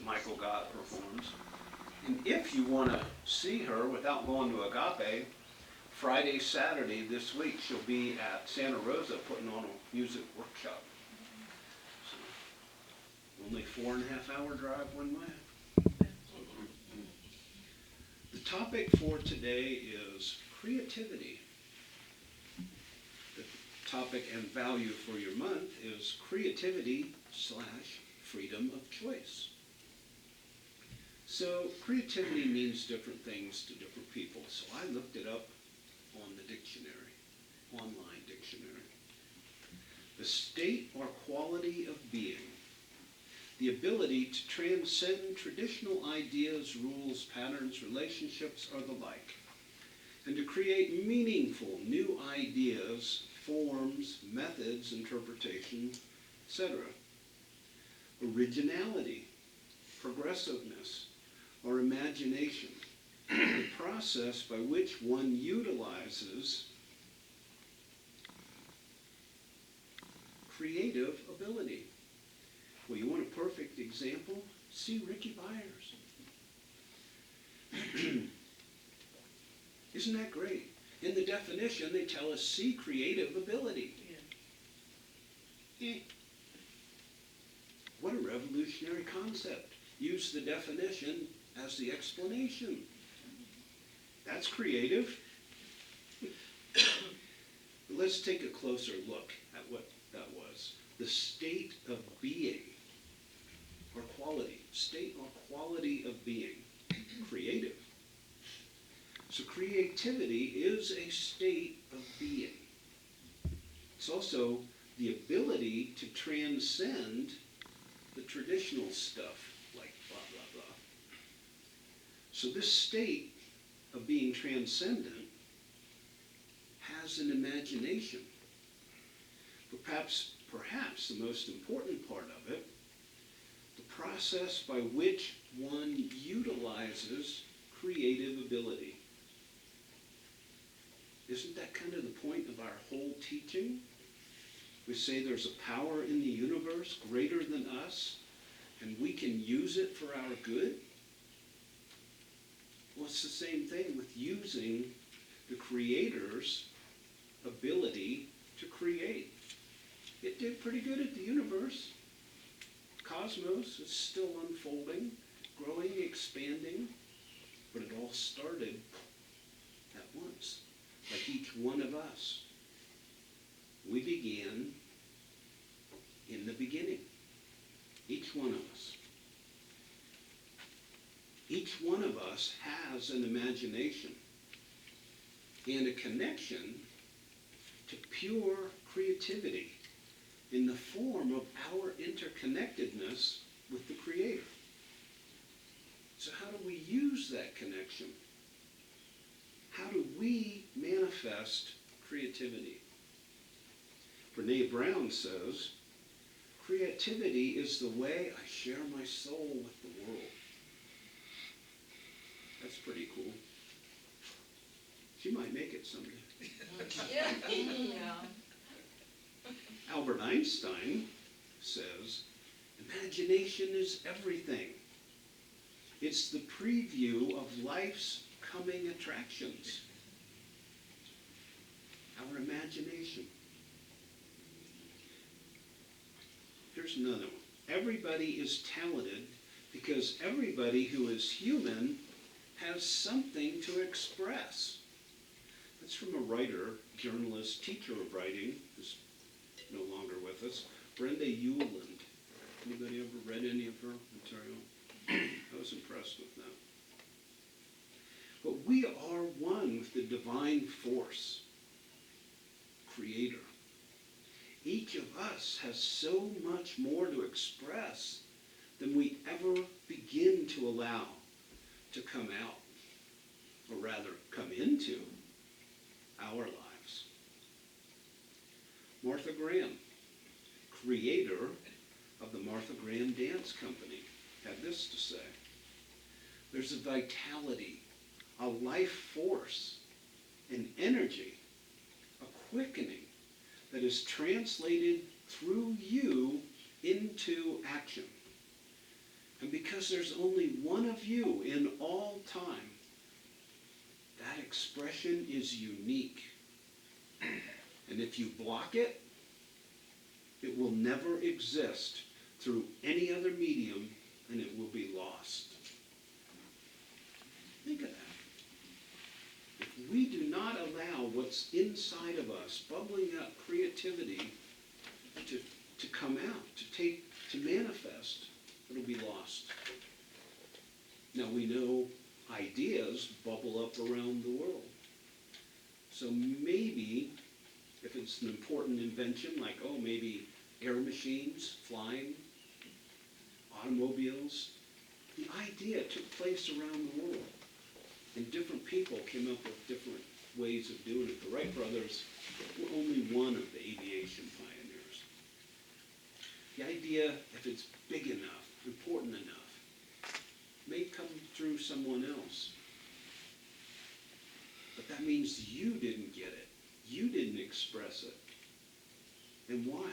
Michael Gott performs. And if you want to see her without going to Agape, Friday, Saturday this week, she'll be at Santa Rosa putting on a music workshop. So, only 4.5 hour drive one way. The topic for today is creativity. The topic and value for your month is creativity / freedom of choice. So creativity means different things to different people. So I looked it up on the dictionary, online dictionary. The state or quality of being, the ability to transcend traditional ideas, rules, patterns, relationships, or the like, and to create meaningful new ideas, forms, methods, interpretations, etc. Originality, progressiveness, or imagination, the process by which one utilizes creative ability. Well, you want a perfect example? See Ricky Byers. Isn't that great? In the definition, they tell us see creative ability. What a revolutionary concept. Use the definition as the explanation. That's creative. But let's take a closer look at what that was. The state of being, or quality. State or quality of being. Creative. So creativity is a state of being. It's also the ability to transcend the traditional stuff, like blah, blah, blah. So this state of being transcendent has an imagination. But perhaps the most important part of it, the process by which one utilizes creative ability. Isn't that kind of the point of our whole teaching? We say there's a power in the universe greater than us, and we can use it for our good. Well, it's the same thing with using the Creator's ability to create. It did pretty good at the universe. Cosmos is still unfolding, growing, expanding, but it all started at once, like each one of us. We began in the beginning. Each one of us. Each one of us has an imagination and a connection to pure creativity in the form of our interconnectedness with the Creator. So how do we use that connection? How do we manifest creativity? Brene Brown says, creativity is the way I share my soul with the world. That's pretty cool. She might make it someday. Yeah. Albert Einstein says, imagination is everything. It's the preview of life's coming attractions. Our imagination. Here's another one. Everybody is talented because everybody who is human has something to express. That's from a writer, journalist, teacher of writing, who's no longer with us, Brenda Euland. Anybody ever read any of her material? I was impressed with that. But we are one with the divine force, Creator. Each of us has so much more to express than we ever begin to allow to come out, or rather come into our lives. Martha Graham, creator of the Martha Graham Dance Company, had this to say. There's a vitality, a life force, an energy, a quickening that is translated through you into action. And because there's only one of you in all time, that expression is unique. And if you block it, it will never exist through any other medium, and it will be lost. Think of that. If we do not allow what's inside of us, bubbling up creativity, to come out, to manifest, it'll be lost. Now we know ideas bubble up around the world. So maybe, if it's an important invention, like, maybe air machines, flying, automobiles, the idea took place around the world. And different people came up with different ways of doing it. The Wright brothers were only one of the aviation pioneers. The idea, if it's big enough, important enough, may come through someone else. But that means you didn't get it. You didn't express it. And why?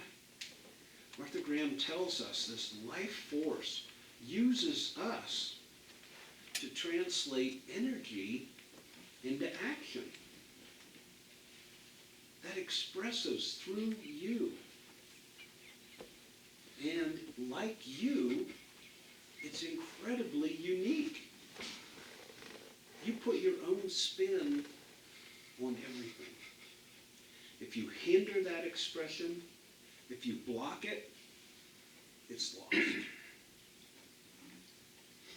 Martha Graham tells us this life force uses us to translate energy into action. That expresses through you. And like you, it's incredibly unique. You put your own spin on everything. If you hinder that expression, if you block it, it's lost.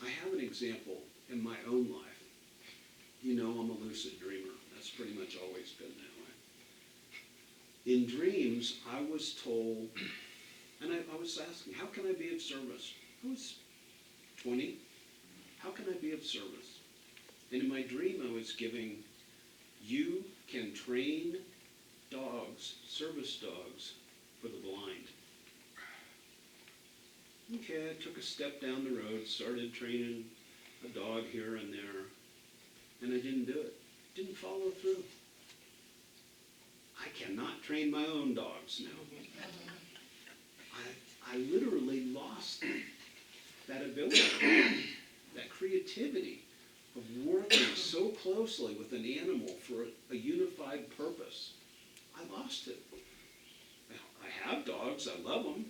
I have an example in my own life. You know I'm a lucid dreamer. That's pretty much always been that way. In dreams, I was told, and I was asking, how can I be of service? I was 20. How can I be of service? And in my dream, I was giving, you can train dogs, service dogs, for the blind. Okay, I took a step down the road, started training a dog here and there, and I didn't do it. Didn't follow through. I cannot train my own dogs now. I literally lost that ability, that creativity of working so closely with an animal for a unified purpose. I lost it. I have dogs, I love them.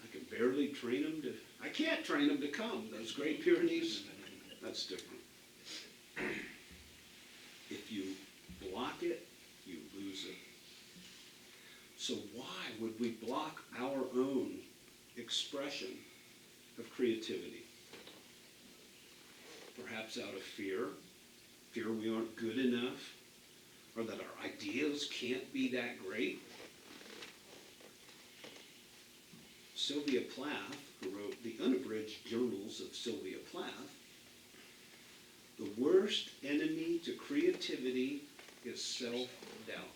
I can barely train them to, I can't train them to come. Those Great Pyrenees, that's different. If you block it, you lose it. So why would we block our own expression of creativity? Perhaps out of fear we aren't good enough, or that our ideas can't be that great. Sylvia Plath, who wrote the unabridged journals of Sylvia Plath, the worst enemy to creativity is self-doubt.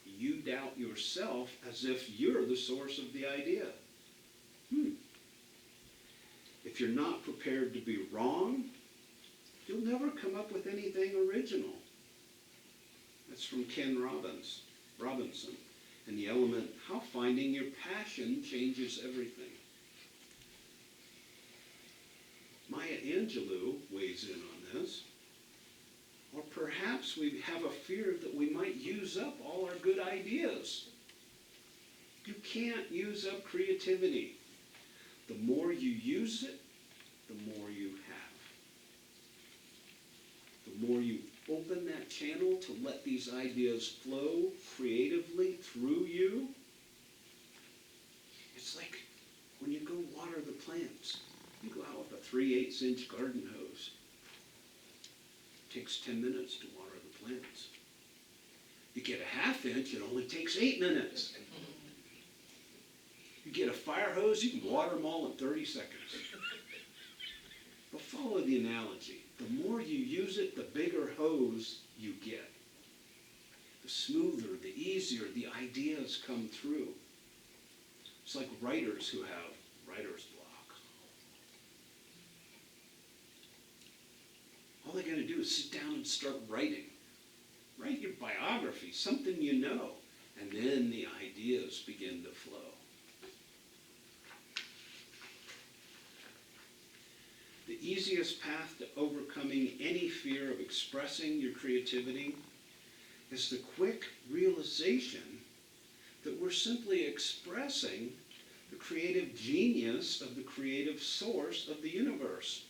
You doubt yourself as if you're the source of the idea. If you're not prepared to be wrong, you'll never come up with anything original. That's from Ken Robinson. And the element, how finding your passion changes everything. Maya Angelou weighs in on this. Or perhaps we have a fear that we might use up all our good ideas. You can't use up creativity. The more you use it, the more you have. The more you open that channel to let these ideas flow creatively through you. It's like when you go water the plants. You go out with a 3/8" garden hose. It takes 10 minutes to water the plants. You get a 1/2 inch, it only takes 8 minutes. You get a fire hose, you can water them all in 30 seconds. But follow the analogy. The more you use it, the bigger hose you get. The smoother, the easier the ideas come through. It's like writers who have writer's block. All they got to do is sit down and start writing. Write your biography, something you know, and then the ideas begin to flow. easiest path to overcoming any fear of expressing your creativity is the quick realization that we're simply expressing the creative genius of the creative source of the universe.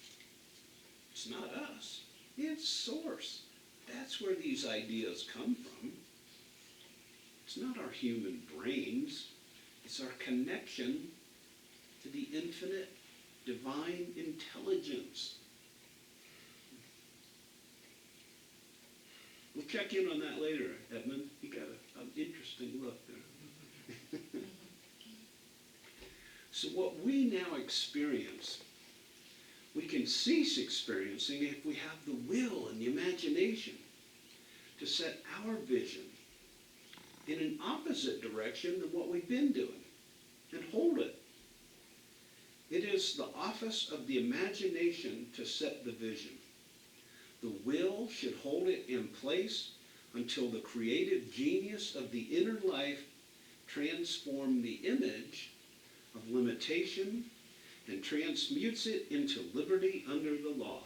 It's not us, it's source. That's where these ideas come from. It's not our human brains, it's our connection to the infinite divine intelligence. We'll check in on that later, Edmund. You got an interesting look there. So what we now experience, we can cease experiencing if we have the will and the imagination to set our vision in an opposite direction than what we've been doing and hold it. It is the office of the imagination to set the vision. The will should hold it in place until the creative genius of the inner life transform the image of limitation and transmutes it into liberty under the law.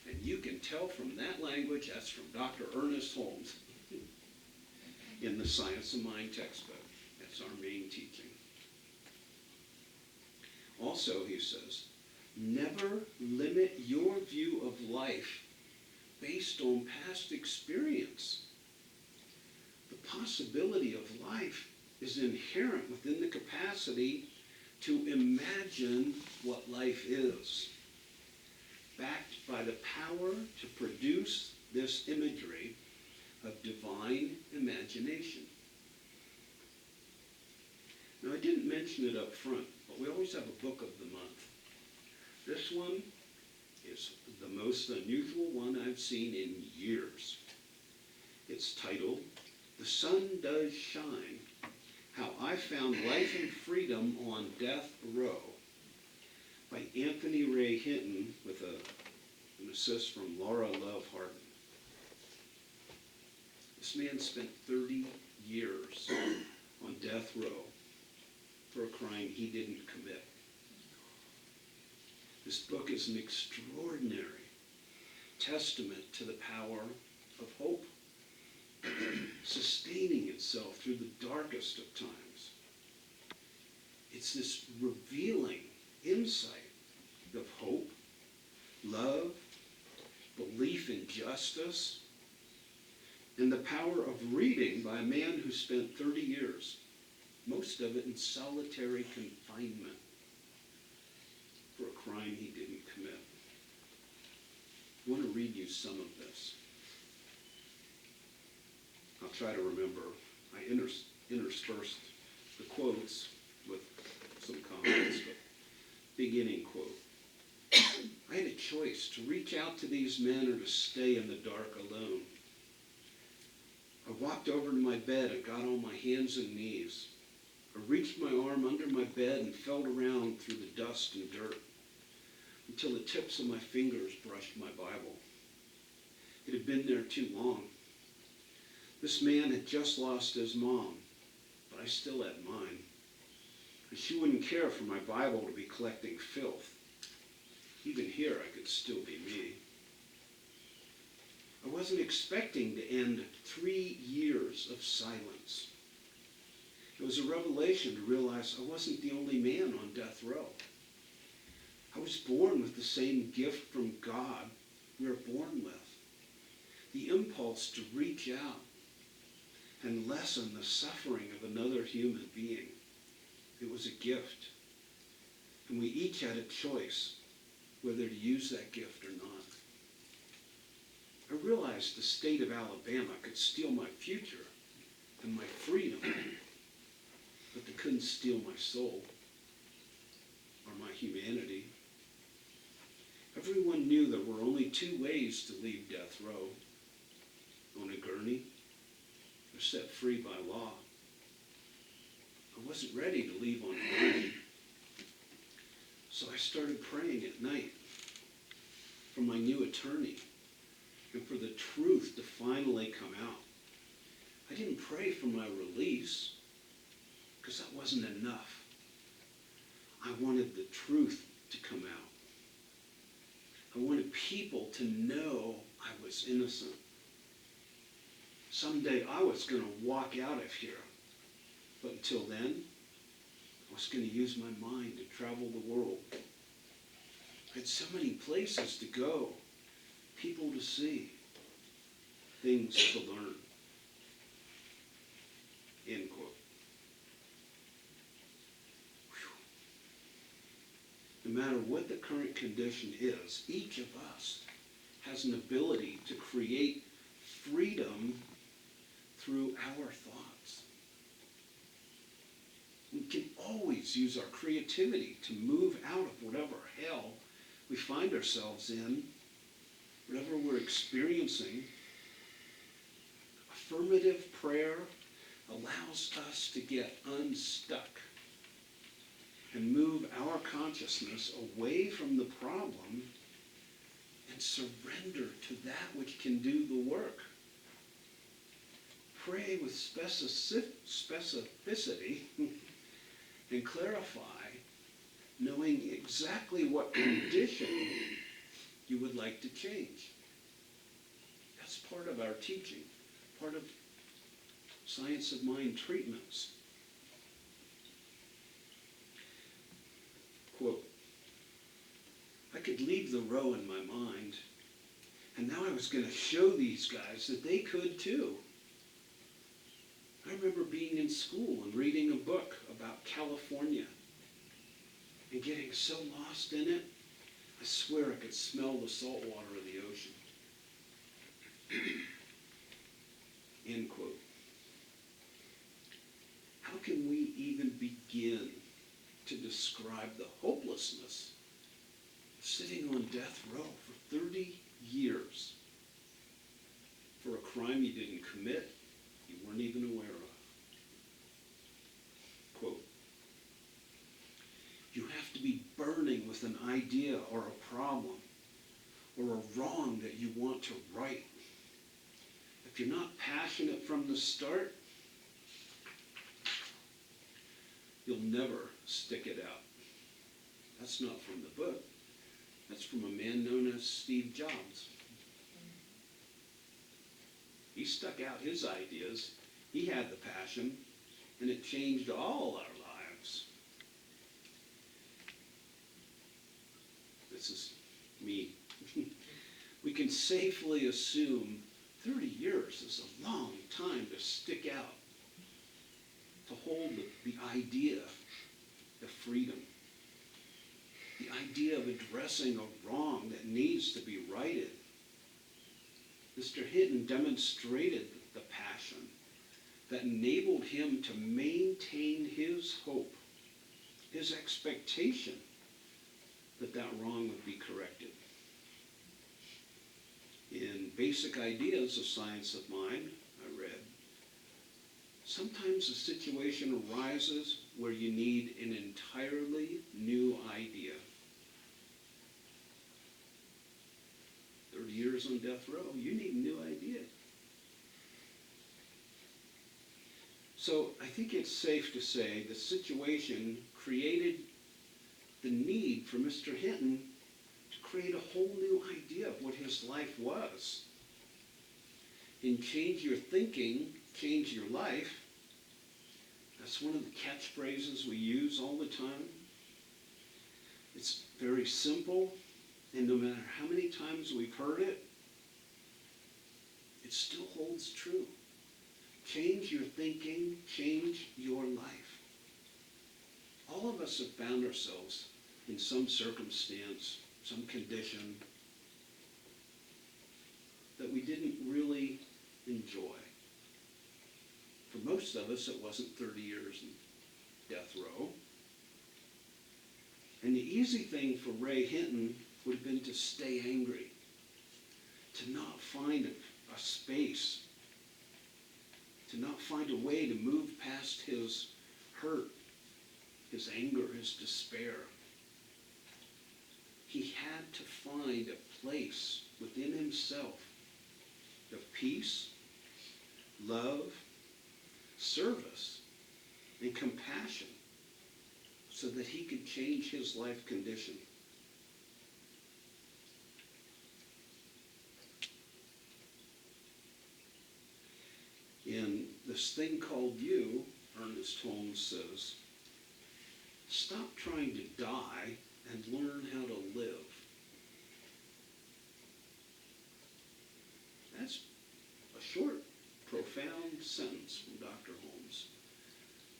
And you can tell from that language, that's from Dr. Ernest Holmes in the Science of Mind textbook. That's our main teaching. Also, he says, never limit your view of life based on past experience. The possibility of life is inherent within the capacity to imagine what life is, backed by the power to produce this imagery of divine imagination. Now, I didn't mention it up front, but we always have a book of the month. This one is the most unusual one I've seen in years. It's titled, The Sun Does Shine, How I Found Life and Freedom on Death Row, by Anthony Ray Hinton with an assist from Laura Love Harden. This man spent 30 years on death row for a crime he didn't commit. This book is an extraordinary testament to the power of hope, sustaining itself through the darkest of times. It's this revealing insight of hope, love, belief in justice, and the power of reading by a man who spent 30 years, most of it in solitary confinement, for a crime he didn't commit. I want to read you some of this. I'll try to remember. I interspersed the quotes with some comments, but beginning quote. I had a choice to reach out to these men or to stay in the dark alone. I walked over to my bed and got on my hands and knees. I reached my arm under my bed and felt around through the dust and dirt until the tips of my fingers brushed my Bible. It had been there too long. This man had just lost his mom, but I still had mine. And she wouldn't care for my Bible to be collecting filth. Even here, I could still be me. I wasn't expecting to end 3 years of silence. It was a revelation to realize I wasn't the only man on death row. I was born with the same gift from God we are born with. The impulse to reach out and lessen the suffering of another human being. It was a gift. And we each had a choice whether to use that gift or not. I realized the state of Alabama could steal my future and my freedom, but they couldn't steal my soul or my humanity. Everyone knew there were only 2 ways to leave death row: on a gurney or set free by law. I wasn't ready to leave on a gurney, so I started praying at night for my new attorney and for the truth to finally come out. I didn't pray for my release because that wasn't enough. I wanted the truth to come out. I wanted people to know I was innocent. Someday I was going to walk out of here. But until then, I was going to use my mind to travel the world. I had so many places to go, people to see, things to learn. End quote. Whew. No matter what the current condition is, each of us has an ability to create freedom through our thoughts. We can always use our creativity to move out of whatever hell we find ourselves in, whatever we're experiencing. Affirmative prayer allows us to get unstuck and move our consciousness away from the problem and surrender to that which can do the work. Pray with specificity and clarify, knowing exactly what condition you would like to change. That's part of our teaching, part of science of mind treatments. Quote, I could leave the row in my mind, and now I was going to show these guys that they could too. I remember being in school and reading a book about California and getting so lost in it, I swear I could smell the salt water of the ocean. End quote. How can we even begin to describe the hopelessness of sitting on death row for 30 years for a crime you didn't commit, you weren't even aware of? Quote, you have to be burning with an idea or a problem or a wrong that you want to right. If you're not passionate from the start, you'll never stick it out. That's not from the book. That's from a man known as Steve Jobs. He stuck out his ideas. He had the passion, and it changed all our lives. This is me. We can safely assume 30 years is a long time to stick out, to hold the idea of freedom, the idea of addressing a wrong that needs to be righted. Mr. Hinton demonstrated the passion that enabled him to maintain his hope, his expectation that that wrong would be corrected. In Basic Ideas of Science of Mind, I read, sometimes a situation arises where you need an entirely new idea. 30 years on death row, you need a new idea. So I think it's safe to say the situation created the need for Mr. Hinton to create a whole new idea of what his life was. And change your thinking, change your life. That's one of the catchphrases we use all the time. It's very simple, and no matter how many times we've heard it, it still holds true. Change your thinking, change your life. All of us have found ourselves in some circumstance, some condition that we didn't really enjoy. For most of us, it wasn't 30 years in death row. And the easy thing for Ray Hinton would have been to stay angry, to not find a space, to not find a way to move past his hurt, his anger, his despair. He had to find a place within himself of peace, love, service, and compassion so that he could change his life condition. this thing called you, Ernest Holmes says, stop trying to die and learn how to live. That's a short, profound sentence from Dr. Holmes.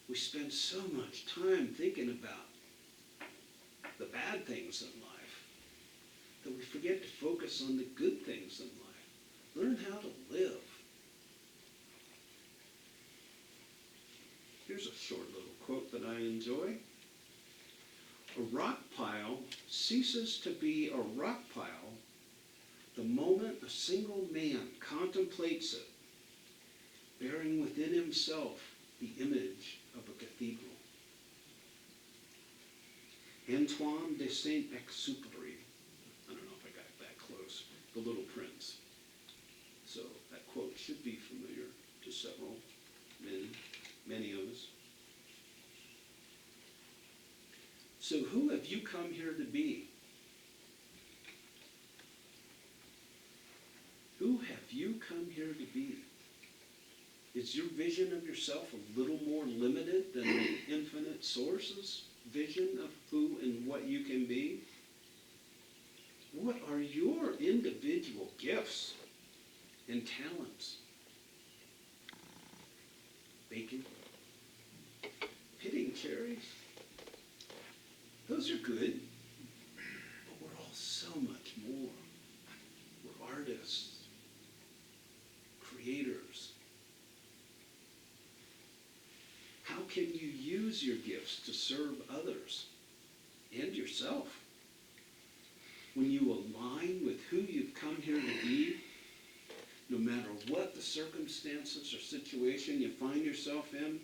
We spend so much time thinking about the bad things in life that we forget to focus on the good things in life. Learn how to live. Here's a short little quote that I enjoy. A rock pile ceases to be a rock pile the moment a single man contemplates it, bearing within himself the image of a cathedral. Antoine de Saint-Exupéry. I don't know if I got that close. The Little Prince. So that quote should be familiar to several, many of us. So who have you come here to be? Who have you come here to be? Is your vision of yourself a little more limited than the infinite source's vision of who and what you can be? What are your individual gifts and talents? Baking? Pitting cherries? Those are good, but we're all so much more. We're artists, creators. How can you use your gifts to serve others and yourself? When you align with who you've come here to be, no matter what the circumstances or situation you find yourself in,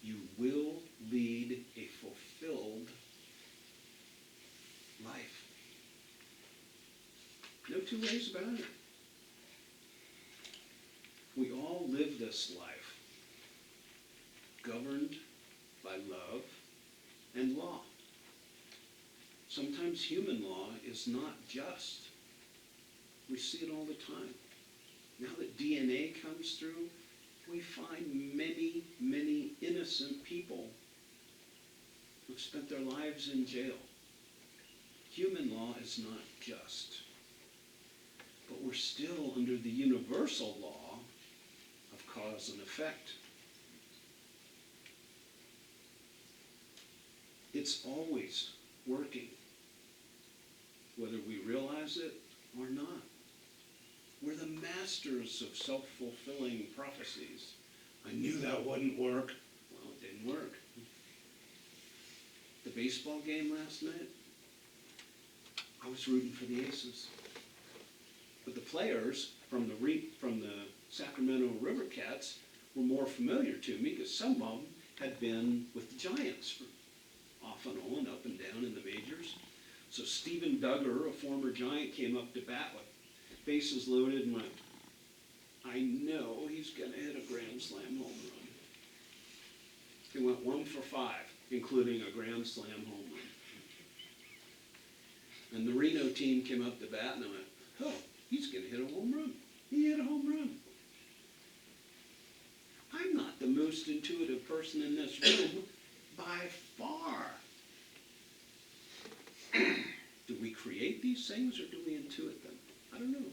you will lead a fulfilled life. No two ways about it. We all live this life governed by love and law. Sometimes human law is not just. We see it all the time. Now that DNA comes through, we find many, many innocent people who've spent their lives in jail. Human law is not just. But we're still under the universal law of cause and effect. It's always working, whether we realize it or not. We're the masters of self-fulfilling prophecies. I knew that wouldn't work. Well, it didn't work. The baseball game last night, I was rooting for the Aces. But the players from the Sacramento River Cats were more familiar to me because some of them had been with the Giants for off and on, up and down in the majors. So Stephen Duggar, a former Giant, came up to bat with bases loaded and went, I know he's going to hit a grand slam home run. He went 1 for 5, including a grand slam home run. And the Reno team came up to bat and I went, oh, he's going to hit a home run. He hit a home run. I'm not the most intuitive person in this room by far. Do we create these things or do we intuit them? I don't know.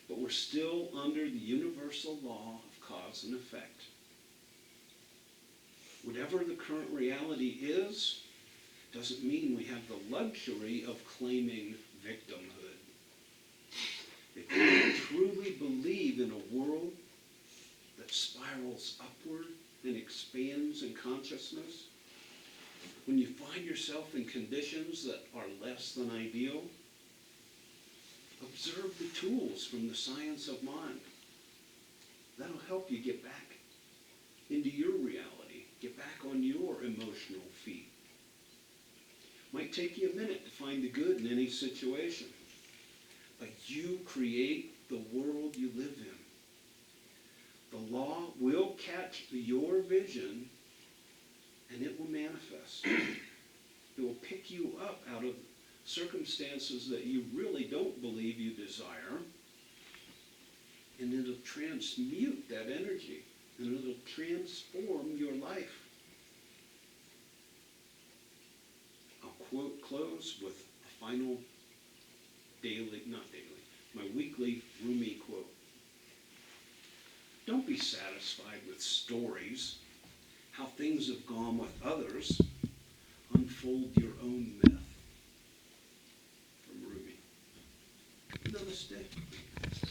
But we're still under the universal law of cause and effect. Whatever the current reality is, doesn't mean we have the luxury of claiming victimhood. If you truly believe in a world that spirals upward and expands in consciousness, when you find yourself in conditions that are less than ideal, observe the tools from the science of mind. That'll help you get back into your reality, get back on your emotional feet. Might take you a minute to find the good in any situation, but you create the world you live in. The law will catch your vision and it will manifest. It will pick you up out of circumstances that you really don't believe you desire and it'll transmute that energy, and it'll transform your life. I'll close with a final my weekly Rumi quote. Don't be satisfied with stories, how things have gone with others. Unfold your own myth.